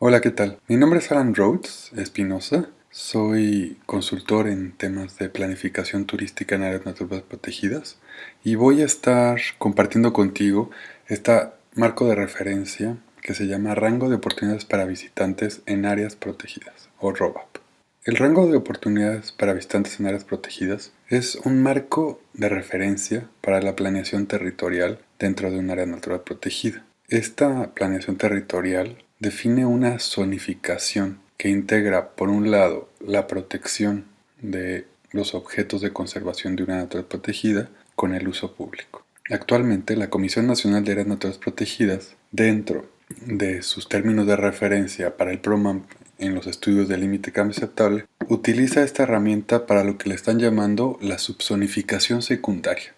Hola, ¿qué tal? Mi nombre es Alan Rhodes Espinosa. Soy consultor en temas de planificación turística en áreas naturales protegidas y voy a estar compartiendo contigo este marco de referencia que se llama Rango de Oportunidades para Visitantes en Áreas Protegidas, o ROBAP. El rango de oportunidades para visitantes en áreas protegidas es un marco de referencia para la planeación territorial dentro de un área natural protegida. Esta planeación territorial define una zonificación que integra, por un lado, la protección de los objetos de conservación de una naturaleza protegida con el uso público. Actualmente, la Comisión Nacional de Áreas Naturales Protegidas, dentro de sus términos de referencia para el PROMAMP en los estudios de límite cambio aceptable, utiliza esta herramienta para lo que le están llamando la subzonificación secundaria.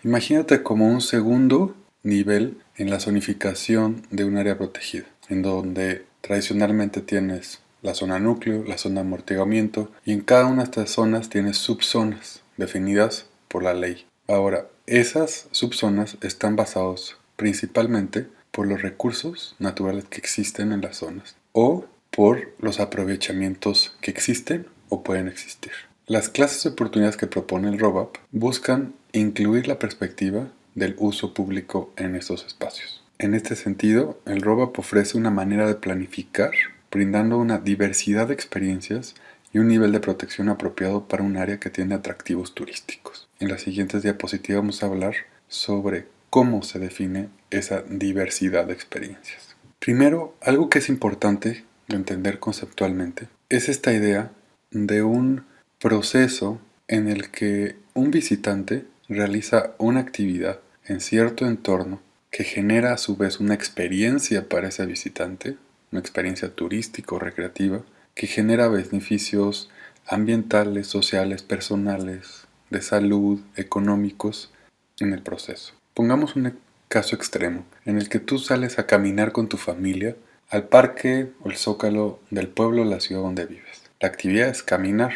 Imagínate como un segundo nivel en la zonificación de un área protegida, en donde tradicionalmente tienes la zona núcleo, la zona de amortiguamiento, y en cada una de estas zonas tienes subzonas definidas por la ley. Ahora, esas subzonas están basadas principalmente por los recursos naturales que existen en las zonas o por los aprovechamientos que existen o pueden existir. Las clases de oportunidades que propone el ROBAP buscan incluir la perspectiva del uso público en estos espacios. En este sentido, el ROBAP ofrece una manera de planificar, brindando una diversidad de experiencias y un nivel de protección apropiado para un área que tiene atractivos turísticos. En las siguientes diapositivas vamos a hablar sobre cómo se define esa diversidad de experiencias. Primero, algo que es importante entender conceptualmente es esta idea de un proceso en el que un visitante realiza una actividad en cierto entorno que genera a su vez una experiencia para ese visitante, una experiencia turística o recreativa, que genera beneficios ambientales, sociales, personales, de salud, económicos en el proceso. Pongamos un caso extremo en el que tú sales a caminar con tu familia al parque o el zócalo del pueblo o la ciudad donde vives. La actividad es caminar.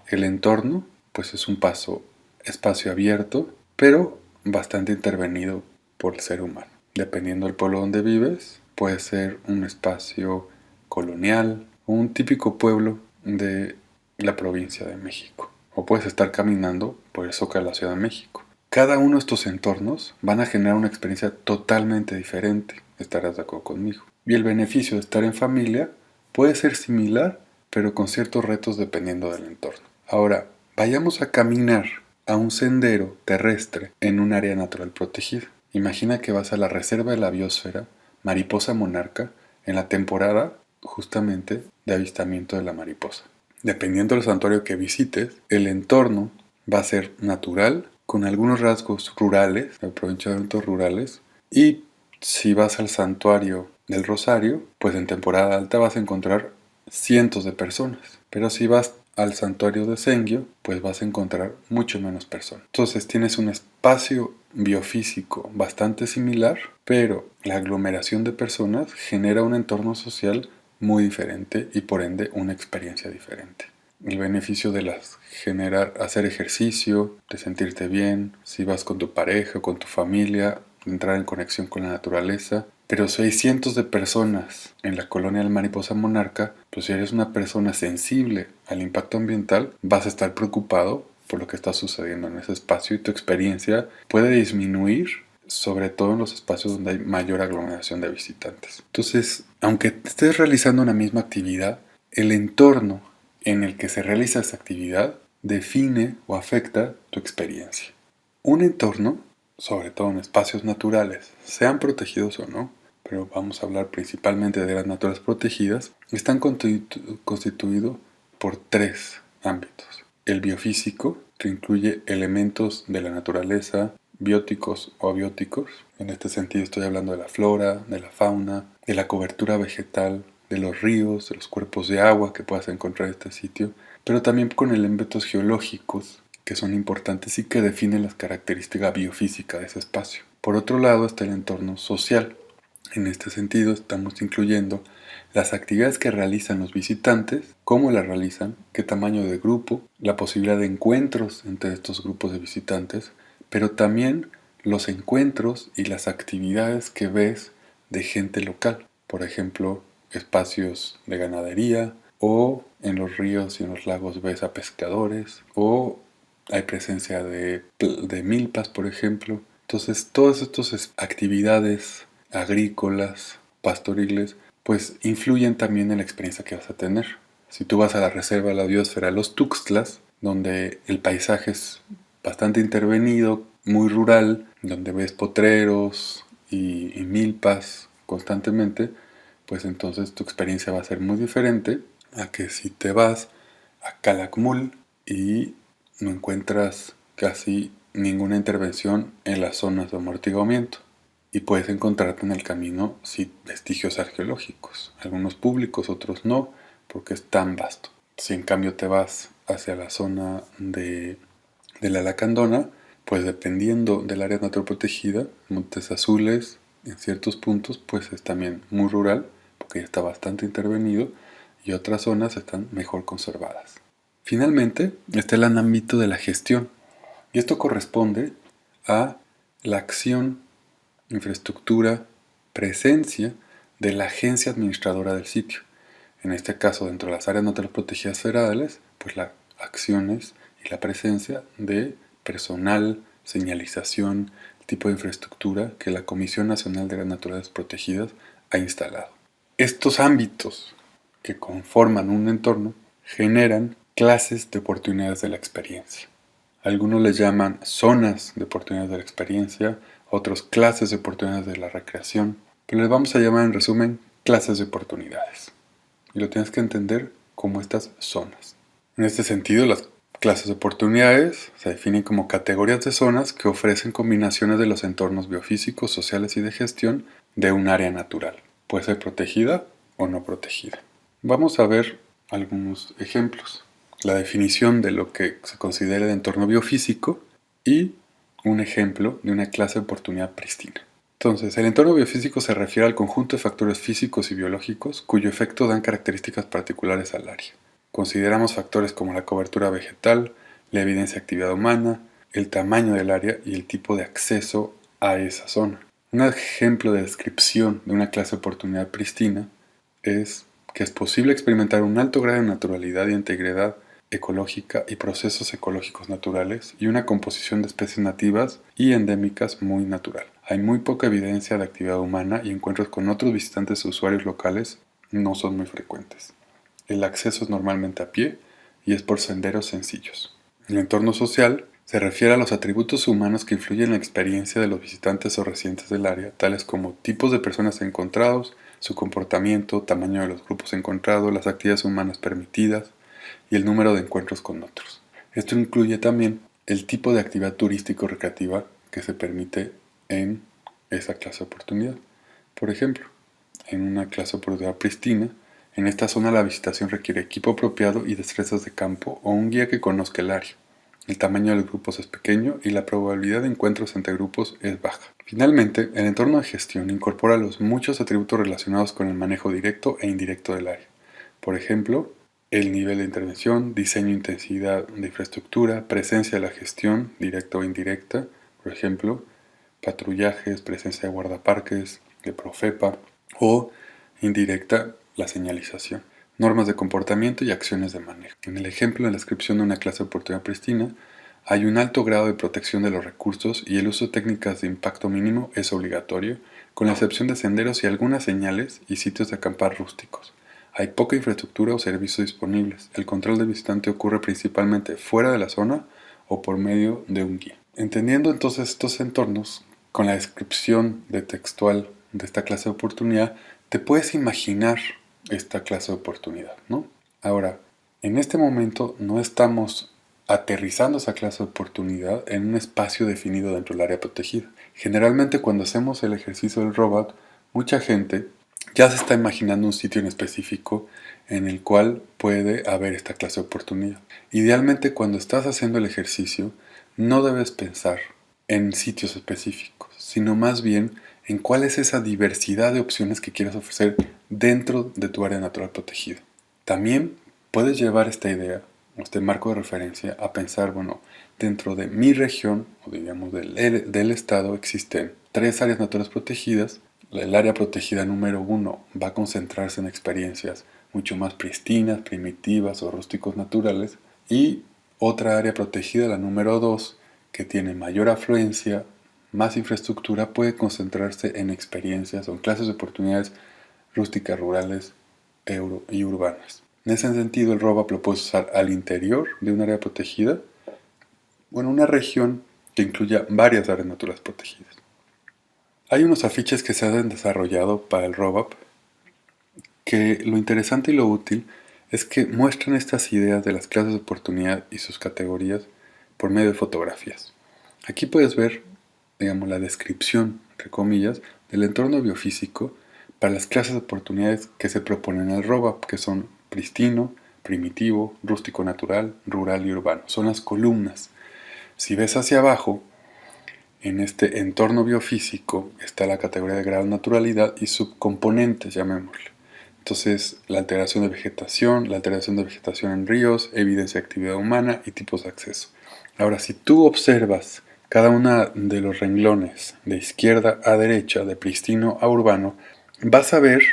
El entorno, pues es un espacio abierto, pero bastante intervenido por el ser humano. Dependiendo del pueblo donde vives, puede ser un espacio colonial o un típico pueblo de la provincia de México. O puedes estar caminando por el zócalo de la Ciudad de México. Cada uno de estos entornos van a generar una experiencia totalmente diferente, estarás de acuerdo conmigo. Y el beneficio de estar en familia puede ser similar, pero con ciertos retos dependiendo del entorno. Ahora, vayamos a caminar a un sendero terrestre en un área natural protegida. Imagina que vas a la reserva de la biosfera Mariposa Monarca en la temporada justamente de avistamiento de la mariposa. Dependiendo del santuario que visites, el entorno va a ser natural, con algunos rasgos rurales, aprovechamientos rurales, y si vas al santuario del Rosario, pues en temporada alta vas a encontrar cientos de personas, pero si vas al santuario de Sengio, pues vas a encontrar mucho menos personas. Entonces tienes un espacio biofísico bastante similar, pero la aglomeración de personas genera un entorno social muy diferente y por ende una experiencia diferente. El beneficio de hacer ejercicio, de sentirte bien, si vas con tu pareja o con tu familia, entrar en conexión con la naturaleza. Pero si hay cientos de personas en la colonia del Mariposa Monarca, pues si eres una persona sensible al impacto ambiental, vas a estar preocupado por lo que está sucediendo en ese espacio y tu experiencia puede disminuir, sobre todo en los espacios donde hay mayor aglomeración de visitantes. Entonces, aunque estés realizando una misma actividad, el entorno en el que se realiza esa actividad define o afecta tu experiencia. Un entorno, sobre todo en espacios naturales, sean protegidos o no, pero vamos a hablar principalmente de las naturales protegidas, están constituidos por tres ámbitos. El biofísico, que incluye elementos de la naturaleza, bióticos o abióticos. En este sentido estoy hablando de la flora, de la fauna, de la cobertura vegetal, de los ríos, de los cuerpos de agua que puedas encontrar en este sitio, pero también con elementos geológicos que son importantes y que definen las características biofísicas de ese espacio. Por otro lado está el entorno social. En este sentido estamos incluyendo las actividades que realizan los visitantes, cómo las realizan, qué tamaño de grupo, la posibilidad de encuentros entre estos grupos de visitantes, pero también los encuentros y las actividades que ves de gente local. Por ejemplo, espacios de ganadería, o en los ríos y en los lagos ves a pescadores, o hay presencia de milpas, por ejemplo. Entonces, todas estas actividades agrícolas, pastoriles, pues influyen también en la experiencia que vas a tener. Si tú vas a la reserva de la biosfera Los Tuxtlas, donde el paisaje es bastante intervenido, muy rural, donde ves potreros y milpas constantemente, pues entonces tu experiencia va a ser muy diferente a que si te vas a Calakmul y no encuentras casi ninguna intervención en las zonas de amortiguamiento. Y puedes encontrarte en el camino sí, vestigios arqueológicos, algunos públicos, otros no, porque es tan vasto. Si en cambio te vas hacia la zona de la Lacandona, pues dependiendo del área natural protegida, Montes Azules en ciertos puntos pues es también muy rural, porque ya está bastante intervenido, y otras zonas están mejor conservadas. Finalmente está el ámbito de la gestión, y esto corresponde a la acción, infraestructura, presencia de la agencia administradora del sitio. En este caso, dentro de las áreas naturales protegidas federales, pues las acciones y la presencia de personal, señalización, tipo de infraestructura que la Comisión Nacional de Áreas Naturales Protegidas ha instalado. Estos ámbitos que conforman un entorno generan clases de oportunidades de la experiencia. Algunos les llaman zonas de oportunidades de la experiencia, otros clases de oportunidades de la recreación, pero les vamos a llamar en resumen clases de oportunidades. Y lo tienes que entender como estas zonas. En este sentido, las clases de oportunidades se definen como categorías de zonas que ofrecen combinaciones de los entornos biofísicos, sociales y de gestión de un área natural. Puede ser protegida o no protegida. Vamos a ver algunos ejemplos. La definición de lo que se considera de entorno biofísico y un ejemplo de una clase de oportunidad prístina. Entonces, el entorno biofísico se refiere al conjunto de factores físicos y biológicos cuyo efecto dan características particulares al área. Consideramos factores como la cobertura vegetal, la evidencia de actividad humana, el tamaño del área y el tipo de acceso a esa zona. Un ejemplo de descripción de una clase de oportunidad prístina es que es posible experimentar un alto grado de naturalidad y integridad ecológica y procesos ecológicos naturales y una composición de especies nativas y endémicas muy natural. Hay muy poca evidencia de actividad humana y encuentros con otros visitantes o usuarios locales no son muy frecuentes. El acceso es normalmente a pie y es por senderos sencillos. El entorno social se refiere a los atributos humanos que influyen en la experiencia de los visitantes o residentes del área, tales como tipos de personas encontrados, su comportamiento, tamaño de los grupos encontrados, las actividades humanas permitidas y el número de encuentros con otros. Esto incluye también el tipo de actividad turístico-recreativa que se permite en esa clase de oportunidad. Por ejemplo, en una clase de oportunidad prístina, en esta zona la visitación requiere equipo apropiado y destrezas de campo o un guía que conozca el área. El tamaño de los grupos es pequeño y la probabilidad de encuentros entre grupos es baja. Finalmente, el entorno de gestión incorpora los muchos atributos relacionados con el manejo directo e indirecto del área. Por ejemplo, el nivel de intervención, diseño e intensidad de infraestructura, presencia de la gestión, directa o indirecta, por ejemplo, patrullajes, presencia de guardaparques, de Profepa, o indirecta, la señalización, normas de comportamiento y acciones de manejo. En el ejemplo de la descripción de una clase de oportunidad prístina, hay un alto grado de protección de los recursos y el uso de técnicas de impacto mínimo es obligatorio, con la excepción de senderos y algunas señales y sitios de acampar rústicos. Hay poca infraestructura o servicios disponibles. El control del visitante ocurre principalmente fuera de la zona o por medio de un guía. Entendiendo entonces estos entornos, con la descripción de textual de esta clase de oportunidad, te puedes imaginar esta clase de oportunidad, ¿no? Ahora, en este momento no estamos aterrizando esa clase de oportunidad en un espacio definido dentro del área protegida. Generalmente cuando hacemos el ejercicio del robot, mucha gente ya se está imaginando un sitio en específico en el cual puede haber esta clase de oportunidad. Idealmente cuando estás haciendo el ejercicio, no debes pensar en sitios específicos, sino más bien en cuál es esa diversidad de opciones que quieres ofrecer dentro de tu área natural protegida. También puedes llevar esta idea, este marco de referencia, a pensar, bueno, dentro de mi región, o digamos del estado, existen 3 áreas naturales protegidas el área protegida número 1 va a concentrarse en experiencias mucho más pristinas, primitivas o rústicos naturales, y otra área protegida, la número 2, que tiene mayor afluencia, más infraestructura, puede concentrarse en experiencias o en clases de oportunidades rústicas, rurales y urbanas. En ese sentido, el ROBAP lo puedes usar al interior de un área protegida, bueno, una región que incluya varias áreas naturales protegidas. Hay unos afiches que se han desarrollado para el ROBAP que lo interesante y lo útil es que muestran estas ideas de las clases de oportunidad y sus categorías por medio de fotografías. Aquí puedes ver, digamos, la descripción, entre comillas, del entorno biofísico para las clases de oportunidades que se proponen en el ROBAP, que son pristino, primitivo, rústico natural, rural y urbano. Son las columnas. Si ves hacia abajo, en este entorno biofísico está la categoría de grado de naturalidad y subcomponentes, llamémosle. Entonces, la alteración de vegetación en ríos, evidencia de actividad humana y tipos de acceso. Ahora, si tú observas cada uno de los renglones de izquierda a derecha, de pristino a urbano, vas a ver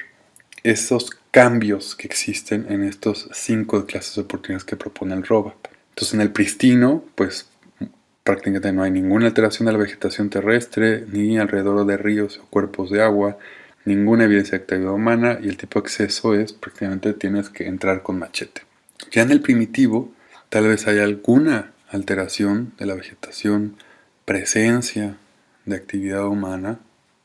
esos cambios que existen en estos 5 clases de oportunidades que propone el ROBAP. Entonces, en el pristino, pues prácticamente no hay ninguna alteración de la vegetación terrestre, ni alrededor de ríos o cuerpos de agua, ninguna evidencia de actividad humana, y el tipo de acceso es prácticamente tienes que entrar con machete. Ya en el primitivo, tal vez haya alguna alteración de la vegetación, presencia de actividad humana,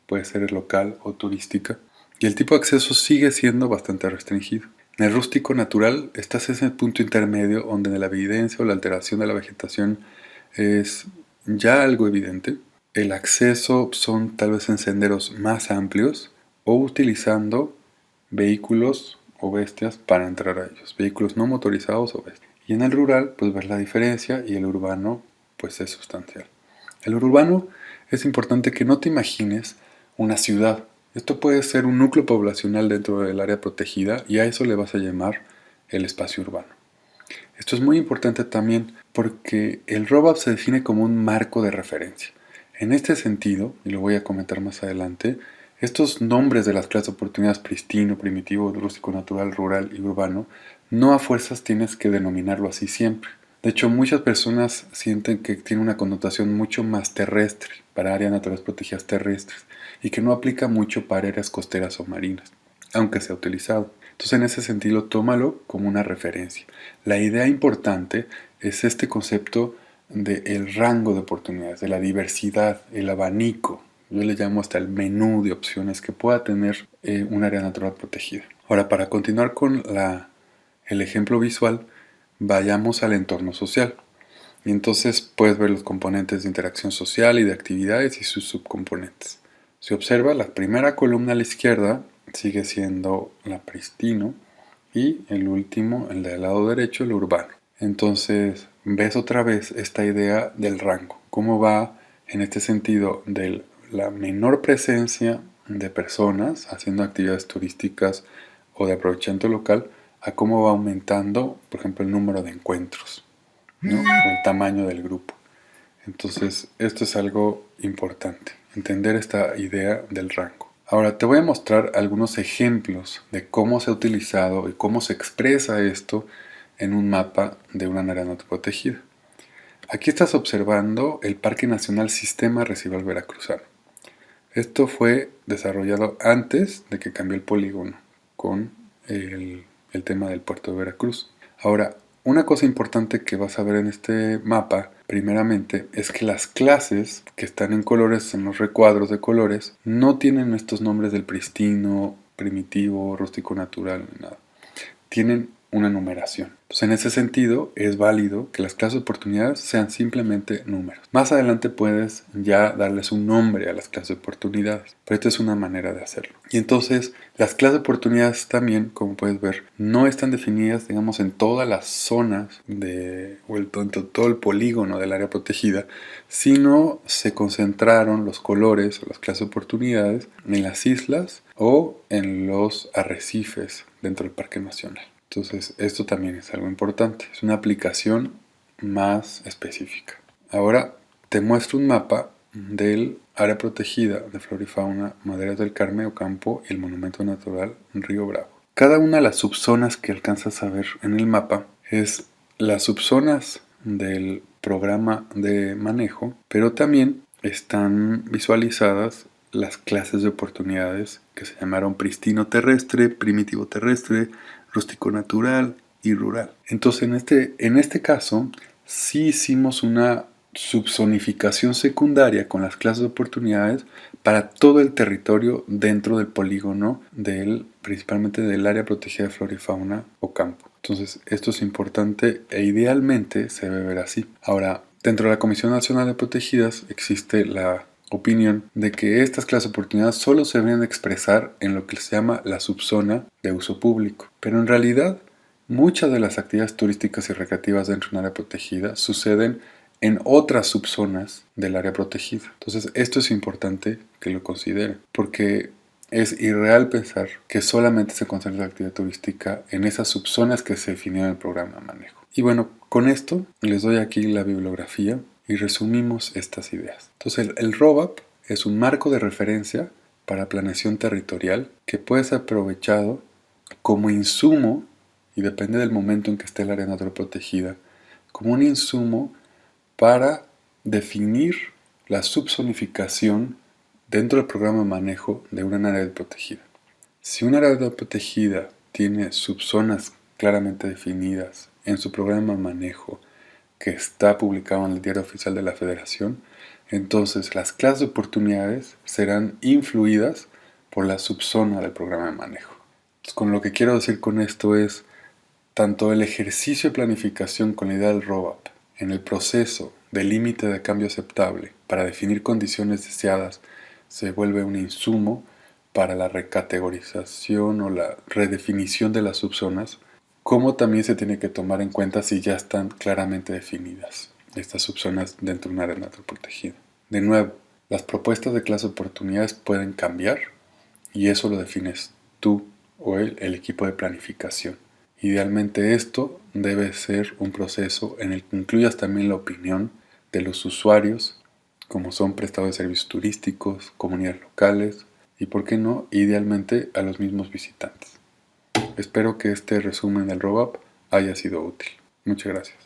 puede ser local o turística, y el tipo de acceso sigue siendo bastante restringido. En el rústico natural, estás en ese punto intermedio donde la evidencia o la alteración de la vegetación es ya algo evidente. El acceso son tal vez en senderos más amplios o utilizando vehículos o bestias para entrar a ellos, vehículos no motorizados o bestias. Y en el rural, pues ver la diferencia, y el urbano, pues es sustancial. El urbano es importante que no te imagines una ciudad. Esto puede ser un núcleo poblacional dentro del área protegida y a eso le vas a llamar el espacio urbano. Esto es muy importante también porque el ROBAP se define como un marco de referencia. En este sentido, y lo voy a comentar más adelante, estos nombres de las clases de oportunidades pristino, primitivo, rústico natural, rural y urbano, no a fuerzas tienes que denominarlo así siempre. De hecho, muchas personas sienten que tiene una connotación mucho más terrestre para áreas naturales protegidas terrestres y que no aplica mucho para áreas costeras o marinas, aunque sea utilizado. Entonces, en ese sentido, tómalo como una referencia. La idea importante es este concepto del rango de oportunidades, de la diversidad, el abanico. Yo le llamo hasta el menú de opciones que pueda tener un área natural protegida. Ahora, para continuar con el ejemplo visual, vayamos al entorno social. Y entonces puedes ver los componentes de interacción social y de actividades y sus subcomponentes. Si observa, la primera columna a la izquierda sigue siendo la pristino y el último, el del lado derecho, el urbano. Entonces ves otra vez esta idea del rango, cómo va en este sentido de la menor presencia de personas haciendo actividades turísticas o de aprovechamiento local a cómo va aumentando, por ejemplo, el número de encuentros, ¿no? O el tamaño del grupo. Entonces, esto es algo importante, entender esta idea del rango. Ahora, te voy a mostrar algunos ejemplos de cómo se ha utilizado y cómo se expresa esto en un mapa de una área natural protegida. Aquí estás observando el Parque Nacional Sistema Residual Veracruzano. Esto fue desarrollado antes de que cambió el polígono con el tema del puerto de Veracruz. Ahora, una cosa importante que vas a ver en este mapa, primeramente, es que las clases que están en colores, en los recuadros de colores, no tienen estos nombres del pristino, primitivo, rústico natural, ni nada. Tienen una numeración. Entonces, en ese sentido, es válido que las clases de oportunidades sean simplemente números. Más adelante puedes ya darles un nombre a las clases de oportunidades, pero esta es una manera de hacerlo. Y entonces, las clases de oportunidades también, como puedes ver, no están definidas, digamos, en todas las zonas o todo el polígono del área protegida, sino se concentraron los colores o las clases de oportunidades en las islas o en los arrecifes dentro del Parque Nacional. Entonces, esto también es algo importante. Es una aplicación más específica. Ahora te muestro un mapa del Área protegida de flora y fauna, Maderas del Carmen, Ocampo y el Monumento Natural Río Bravo. Cada una de las subzonas que alcanzas a ver en el mapa es las subzonas del programa de manejo, pero también están visualizadas las clases de oportunidades que se llamaron pristino terrestre, primitivo terrestre, rústico natural y rural. Entonces en este caso sí hicimos una subzonificación secundaria con las clases de oportunidades para todo el territorio dentro del polígono principalmente del área protegida de flora y fauna Ocampo. Entonces esto es importante e idealmente se debe ver así. Ahora, dentro de la Comisión Nacional de Protegidas existe la opinión de que estas clases de oportunidades solo se deben expresar en lo que se llama la subzona de uso público. Pero en realidad, muchas de las actividades turísticas y recreativas dentro de un área protegida suceden en otras subzonas del área protegida. Entonces, esto es importante que lo consideren, porque es irreal pensar que solamente se concentra la actividad turística en esas subzonas que se definieron en el programa de manejo. Y bueno, con esto les doy aquí la bibliografía y resumimos estas ideas. Entonces, el ROBAP es un marco de referencia para planeación territorial que puede ser aprovechado como insumo, y depende del momento en que esté el área natural protegida, como un insumo para definir la subzonificación dentro del programa de manejo de una área protegida. Si una área protegida tiene subzonas claramente definidas en su programa de manejo que está publicado en el Diario Oficial de la Federación, entonces las clases de oportunidades serán influidas por la subzona del programa de manejo. Entonces, con lo que quiero decir con esto es, tanto el ejercicio de planificación con la idea del ROBAP en el proceso de límite de cambio aceptable para definir condiciones deseadas se vuelve un insumo para la recategorización o la redefinición de las subzonas, como también se tiene que tomar en cuenta si ya están claramente definidas estas subzonas dentro de un área natural protegida. De nuevo, las propuestas de clase de oportunidades pueden cambiar y eso lo defines tú o el equipo de planificación. Idealmente esto debe ser un proceso en el que incluyas también la opinión de los usuarios, como son prestadores de servicios turísticos, comunidades locales y, por qué no, idealmente a los mismos visitantes. Espero que este resumen del ROBAP haya sido útil. Muchas gracias.